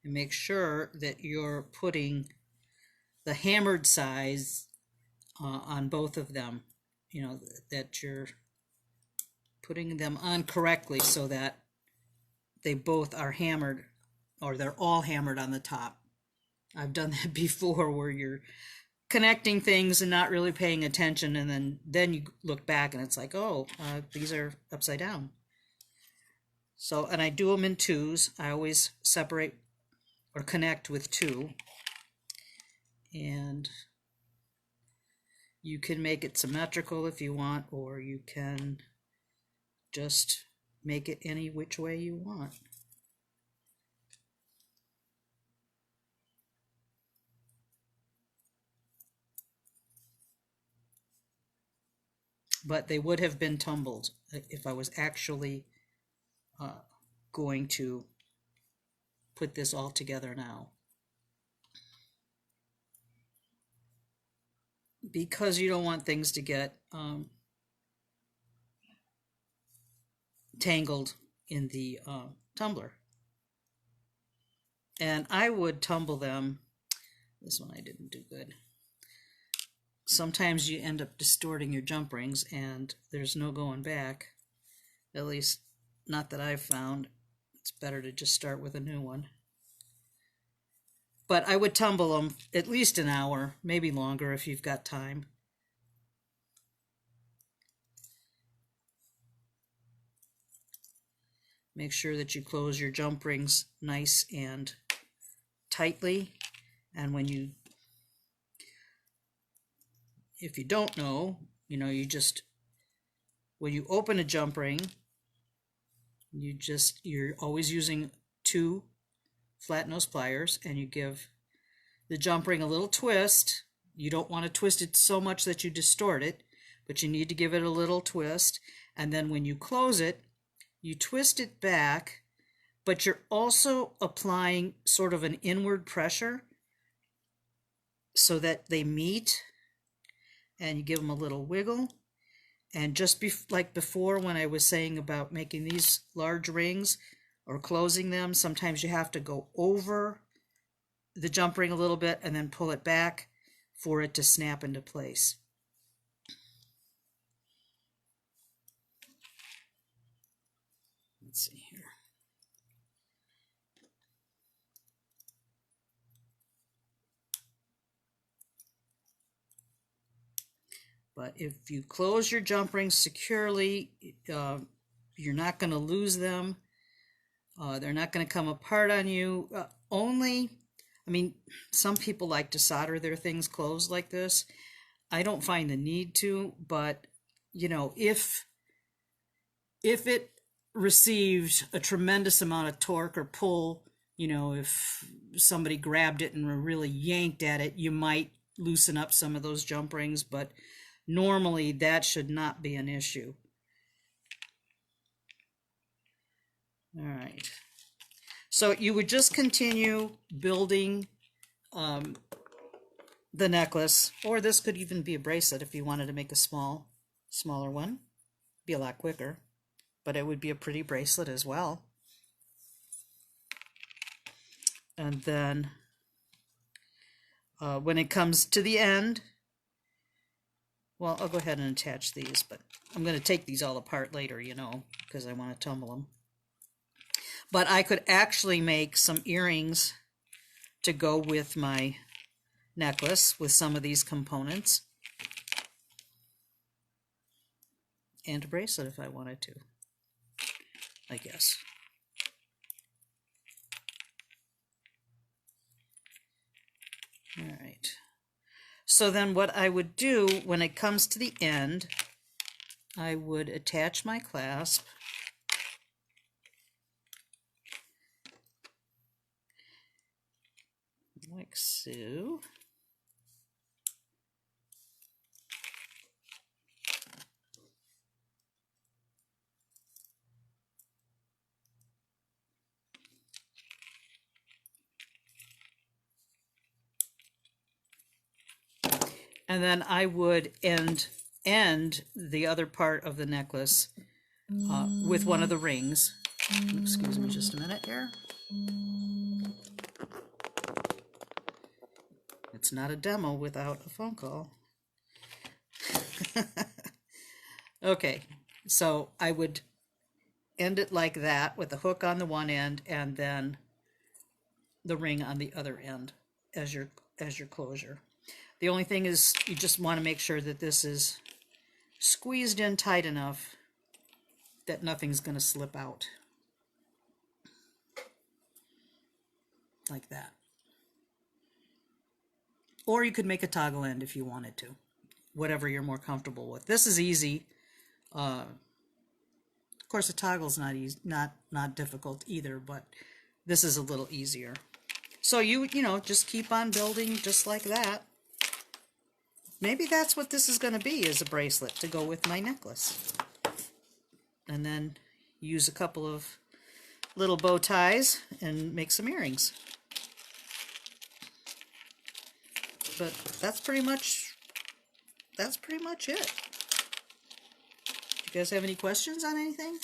And make sure that you're putting the hammered size on both of them. You know, that you're putting them on correctly so that they both are hammered, or they're all hammered on the top. I've done that before where you're connecting things and not really paying attention, and then you look back and it's like, oh, these are upside down. So, and I do them in twos. I always separate or connect with two. And you can make it symmetrical if you want, or you can just make it any which way you want. But they would have been tumbled if I was actually going to put this all together now. Because you don't want things to get tangled in the tumbler. And I would tumble them. This one I didn't do good. Sometimes you end up distorting your jump rings and there's no going back. At least not that I've found. It's better to just start with a new one. But I would tumble them at least an hour, maybe longer if you've got time. Make sure that you close your jump rings nice and tightly. And when you, if you don't know, you just, when you open a jump ring, you're always using 2 flat nose pliers, and you give the jump ring a little twist. You don't want to twist it so much that you distort it, but you need to give it a little twist. And then when you close it, you twist it back, but you're also applying sort of an inward pressure so that they meet, and you give them a little wiggle. And just like before when I was saying about making these large rings or closing them, sometimes you have to go over the jump ring a little bit and then pull it back for it to snap into place. Let's see here. But if you close your jump rings securely, you're not going to lose them. They're not going to come apart on you. I mean, some people like to solder their things closed like this. I don't find the need to, but if it received a tremendous amount of torque or pull, if somebody grabbed it and really yanked at it, you might loosen up some of those jump rings, but normally that should not be an issue. All right. So you would just continue building the necklace, or this could even be a bracelet if you wanted to make a smaller one. Be a lot quicker, but it would be a pretty bracelet as well. And then when it comes to the end, well, I'll go ahead and attach these, but I'm going to take these all apart later, you know, because I want to tumble them. But I could actually make some earrings to go with my necklace with some of these components. And a bracelet if I wanted to, I guess. All right. So then what I would do when it comes to the end, I would attach my clasp. Like so. And then I would end the other part of the necklace with one of the rings. Excuse me just a minute here. It's not a demo without a phone call. Okay, so I would end it like that with the hook on the one end and then the ring on the other end as your closure. The only thing is you just want to make sure that this is squeezed in tight enough that nothing's going to slip out. Like that. Or you could make a toggle end if you wanted to. Whatever you're more comfortable with. This is easy. Of course, a toggle's not easy, not difficult either, but this is a little easier. So you know, just keep on building just like that. Maybe that's what this is going to be, is a bracelet to go with my necklace. And then use a couple of little bow ties and make some earrings. But that's pretty much it. You guys have any questions on anything?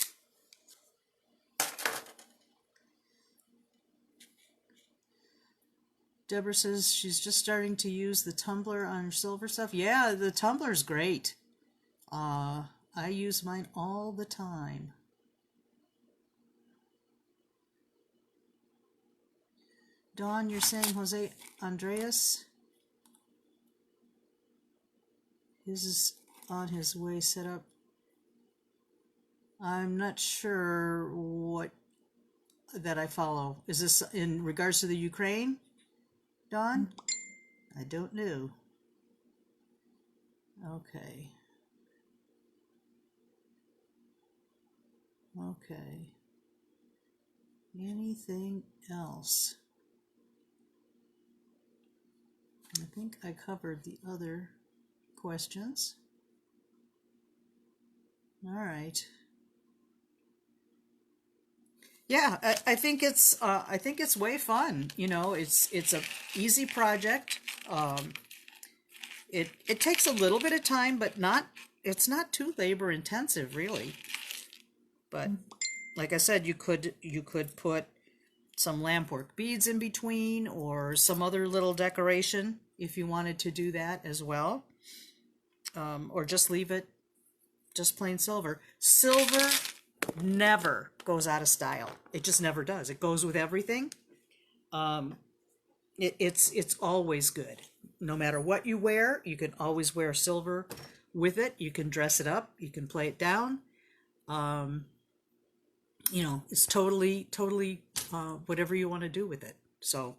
Deborah says she's just starting to use the tumbler on her silver stuff. Yeah, the tumbler's great. I use mine all the time. Dawn, you're saying Jose Andreas? His is on his way set up. I'm not sure what that I follow. Is this in regards to the Ukraine, Dawn? I don't know. Okay. Okay. Anything else? I think I covered the other questions. All right. Yeah, I think it's way fun. You know, it's a easy project. It takes a little bit of time, but it's not too labor intensive really. But like I said, you could put some lampwork beads in between or some other little decoration if you wanted to do that as well. Or just leave it just plain silver. Silver never goes out of style. It just never does. It goes with everything. It's always good. No matter what you wear, you can always wear silver with it. You can dress it up. You can play it down. You know, it's totally whatever you want to do with it. So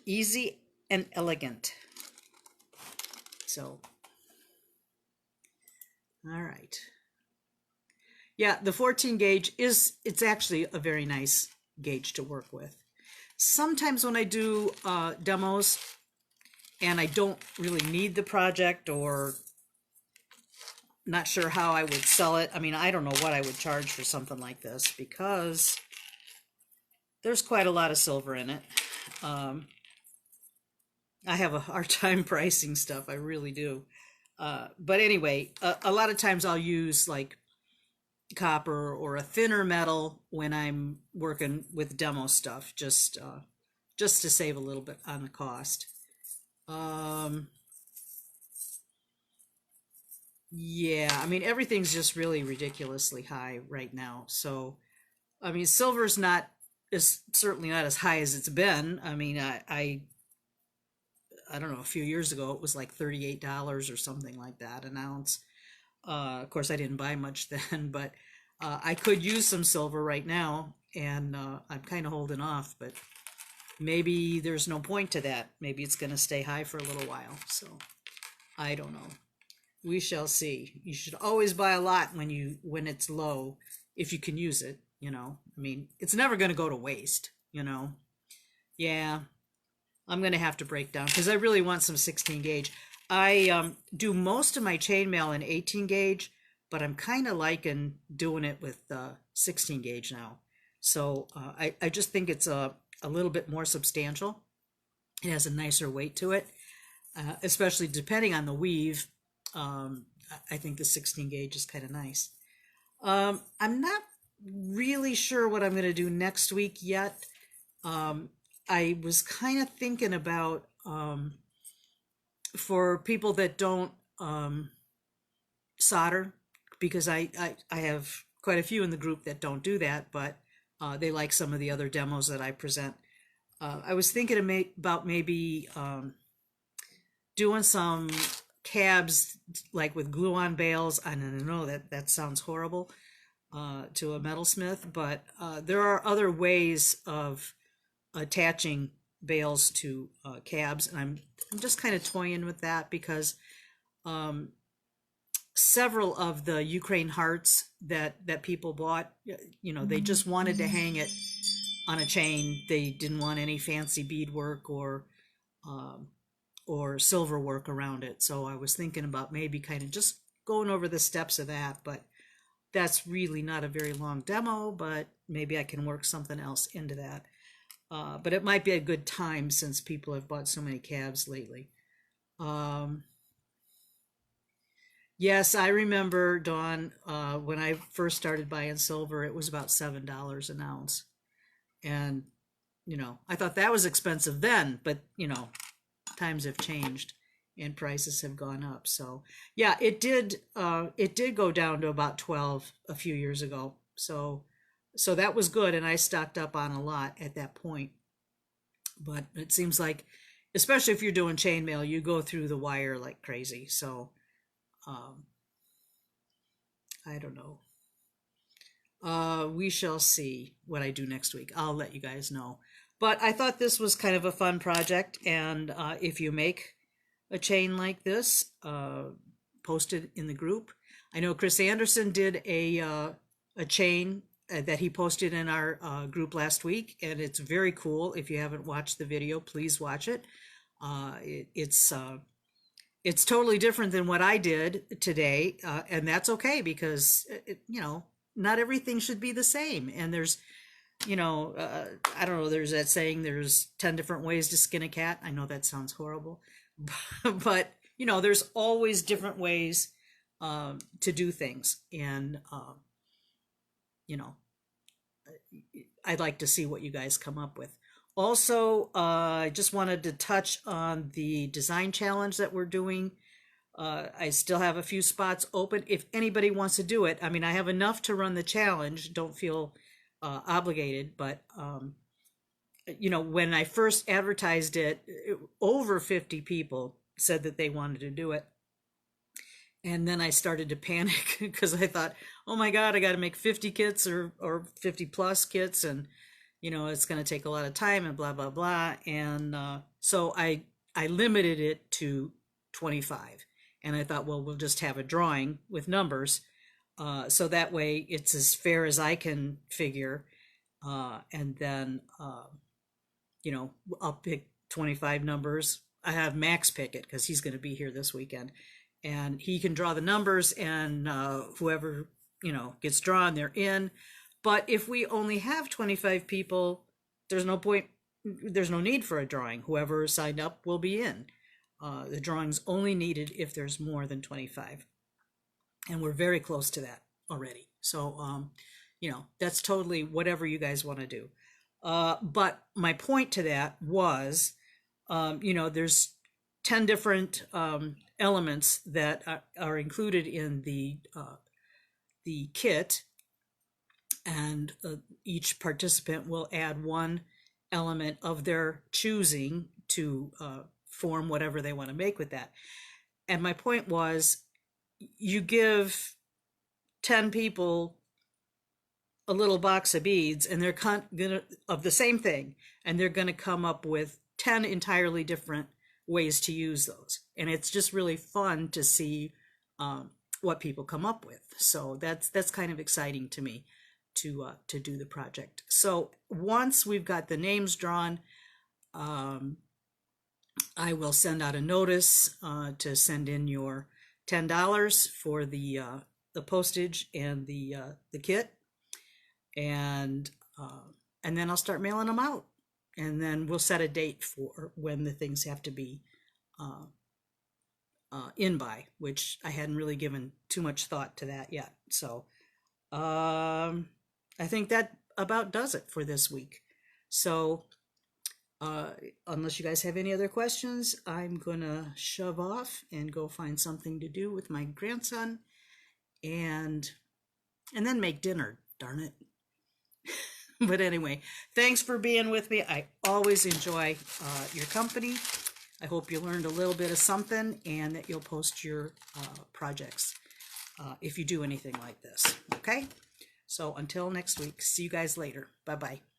easy and elegant. So, all right. Yeah, the 14 gauge it's actually a very nice gauge to work with. Sometimes when I do demos and I don't really need the project or not sure how I would sell it. I mean, I don't know what I would charge for something like this because there's quite a lot of silver in it. Um, I have a hard time pricing stuff. I really do. But anyway, a lot of times I'll use like copper or a thinner metal when I'm working with demo stuff, just to save a little bit on the cost. Um, yeah, I mean everything's just really ridiculously high right now. So I mean silver's not is certainly not as high as it's been. I mean I don't know, a few years ago it was like $38 or something like that an ounce. Of course, I didn't buy much then, but I could use some silver right now, and I'm kind of holding off, but maybe there's no point to that. Maybe it's going to stay high for a little while, so I don't know. We shall see. You should always buy a lot when it's low, if you can use it, you know. I mean, it's never going to go to waste, you know. Yeah, I'm going to have to break down because I really want some 16 gauge. I do most of my chainmail in 18 gauge, but I'm kind of liking doing it with 16 gauge now. So I just think it's a little bit more substantial. It has a nicer weight to it, especially depending on the weave. I think the 16 gauge is kind of nice. I'm not really sure what I'm going to do next week yet. I was kind of thinking about for people that don't solder, because I have quite a few in the group that don't do that, but they like some of the other demos that I present. I was thinking about maybe doing some cabs like with glue-on bales. I don't know, that sounds horrible to a metalsmith, but there are other ways of attaching bales to cabs, and I'm just kind of toying with that because several of the Ukraine hearts that people bought, you know, they just wanted to hang it on a chain. They didn't want any fancy beadwork or silver work around it. So I was thinking about maybe kind of just going over the steps of that, but that's really not a very long demo, but maybe I can work something else into that. But it might be a good time since people have bought so many cabs lately. Yes, I remember, Dawn, when I first started buying silver, it was about $7 an ounce. And, you know, I thought that was expensive then, but, you know, times have changed and prices have gone up. So, yeah, it did go down to about 12 a few years ago. So that was good, and I stocked up on a lot at that point. But it seems like, especially if you're doing chainmail, you go through the wire like crazy. So um, I don't know. We shall see what I do next week. I'll let you guys know. But I thought this was kind of a fun project, and if you make a chain like this, post it in the group. I know Chris Anderson did a chain that he posted in our group last week, and it's very cool. If you haven't watched the video, please watch it. It's totally different than what I did today, and that's okay because you know, not everything should be the same. And there's, you know, I don't know, there's that saying, there's 10 different ways to skin a cat. I know that sounds horrible, but you know, there's always different ways to do things. And you know, I'd like to see what you guys come up with. Also, I just wanted to touch on the design challenge that we're doing. I still have a few spots open if anybody wants to do it. I mean, I have enough to run the challenge. Don't feel obligated, but you know, when I first advertised it, over 50 people said that they wanted to do it. And then I started to panic because I thought, oh my God, I got to make 50 kits or 50 plus kits. And, you know, it's going to take a lot of time and blah, blah, blah. And so I limited it to 25. And I thought, well, we'll just have a drawing with numbers. So that way it's as fair as I can figure. And then, you know, I'll pick 25 numbers. I have Max pick it because he's going to be here this weekend. And he can draw the numbers, and whoever, you know, gets drawn, they're in. But if we only have 25 people, there's no point, there's no need for a drawing. Whoever signed up will be in. The drawing's only needed if there's more than 25. And we're very close to that already. So, you know, that's totally whatever you guys want to do. But my point to that was, you know, there's 10 different elements that are included in the kit, and each participant will add one element of their choosing to form whatever they want to make with that. And my point was, you give 10 people a little box of beads, and they're gonna of the same thing, and they're gonna come up with 10 entirely different ways to use those. And it's just really fun to see what people come up with. So that's kind of exciting to me to do the project. So once we've got the names drawn, I will send out a notice to send in your $10 for the postage and the kit, and then I'll start mailing them out, and then we'll set a date for when the things have to be in by, which I hadn't really given too much thought to that yet. So I think that about does it for this week. So unless you guys have any other questions, I'm gonna shove off and go find something to do with my grandson, and then make dinner, darn it. But anyway, thanks for being with me. I always enjoy your company. I hope you learned a little bit of something, and that you'll post your projects if you do anything like this. Okay? So until next week, see you guys later. Bye-bye.